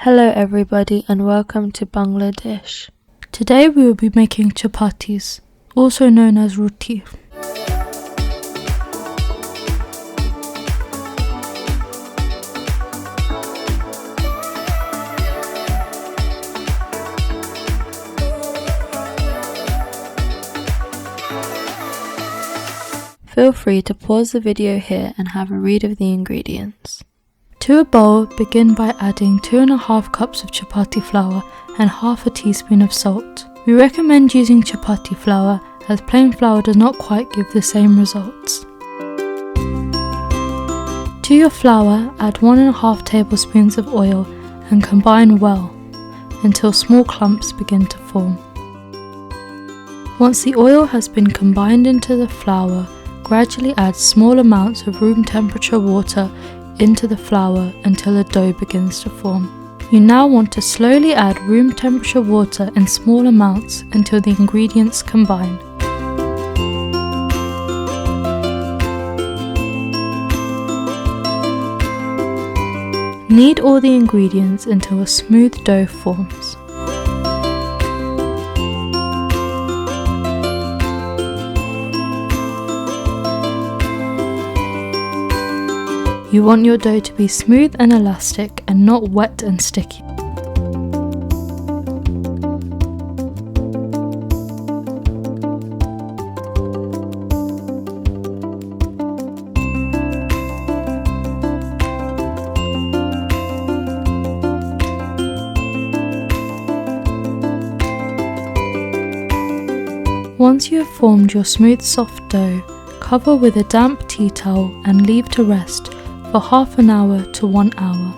Hello everybody and welcome to Bangladesh. Today we will be making chapatis, also known as roti. Feel free to pause the video here and have a read of the ingredients. To a bowl, begin by adding 2.5 cups of chapati flour and half a teaspoon of salt. We recommend using chapati flour as plain flour does not quite give the same results. To your flour, add 1.5 tablespoons of oil and combine well until small clumps begin to form. Once the oil has been combined into the flour, gradually add small amounts of room temperature water into the flour until a dough begins to form. You now want to slowly add room temperature water in small amounts until the ingredients combine. Knead all the ingredients until a smooth dough forms. You want your dough to be smooth and elastic and not wet and sticky. Once you have formed your smooth soft dough, cover with a damp tea towel and leave to rest for half an hour to 1 hour.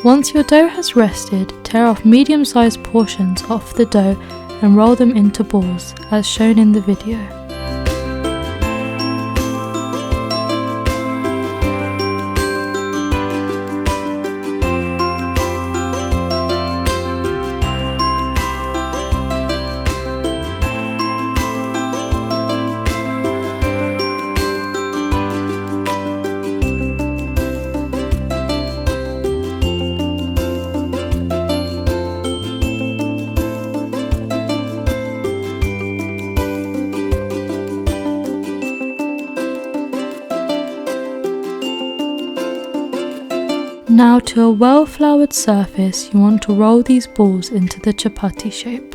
Once your dough has rested, tear off medium-sized portions off the dough and roll them into balls, as shown in the video. Now to a well-floured surface, you want to roll these balls into the chapati shape.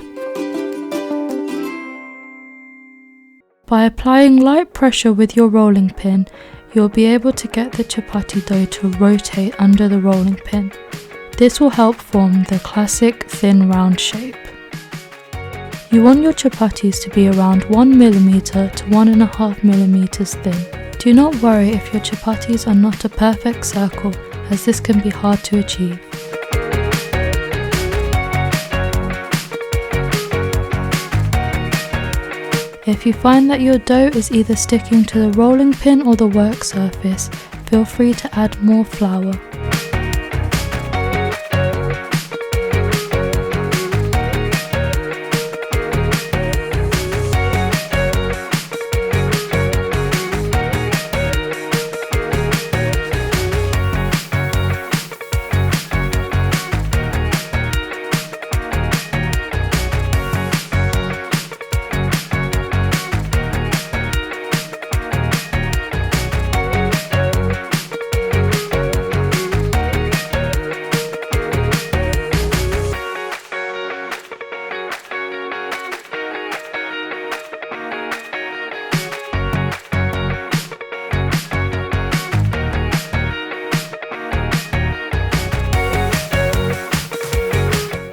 By applying light pressure with your rolling pin, you'll be able to get the chapati dough to rotate under the rolling pin. This will help form the classic thin round shape. You want your chapatis to be around 1mm to 1.5mm thin. Do not worry if your chapatis are not a perfect circle, as this can be hard to achieve. If you find that your dough is either sticking to the rolling pin or the work surface, feel free to add more flour.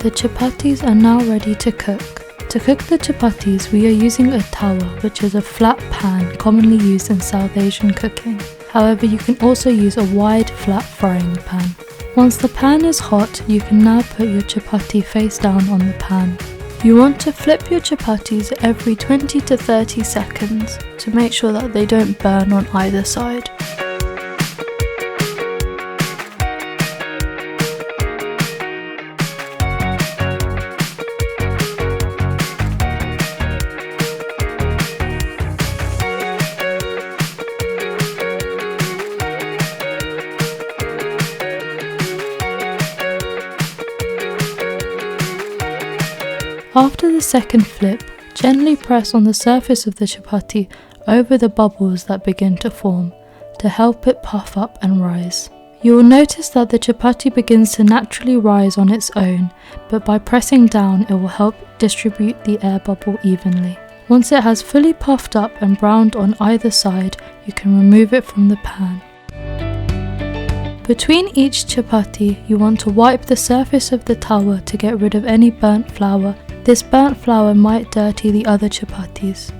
The chapatis are now ready to cook. To cook the chapatis, we are using a tawa, which is a flat pan commonly used in South Asian cooking. However, you can also use a wide flat frying pan. Once the pan is hot, you can now put your chapati face down on the pan. You want to flip your chapatis every 20 to 30 seconds to make sure that they don't burn on either side. After the second flip, gently press on the surface of the chapati over the bubbles that begin to form to help it puff up and rise. You will notice that the chapati begins to naturally rise on its own, but by pressing down it will help distribute the air bubble evenly. Once it has fully puffed up and browned on either side, you can remove it from the pan. Between each chapati, you want to wipe the surface of the tawa to get rid of any burnt flour. This burnt flour might dirty the other chapatis.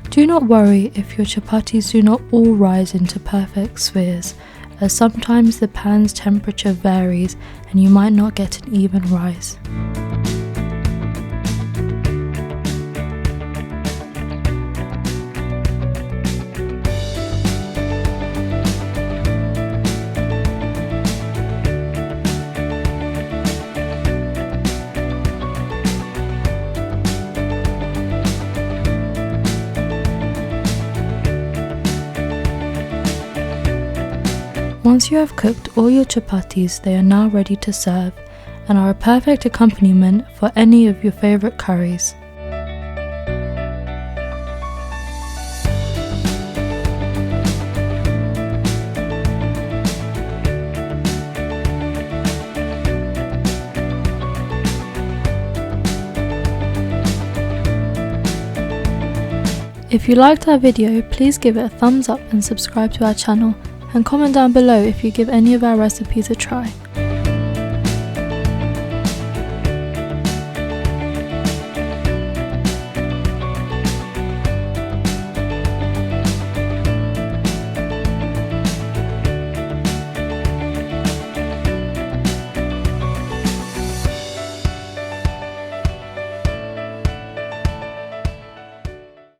Do not worry if your chapatis do not all rise into perfect spheres, as sometimes the pan's temperature varies and you might not get an even rise. Once you have cooked all your chapatis, they are now ready to serve and are a perfect accompaniment for any of your favourite curries. If you liked our video, please give it a thumbs up and subscribe to our channel, and comment down below if you give any of our recipes a try.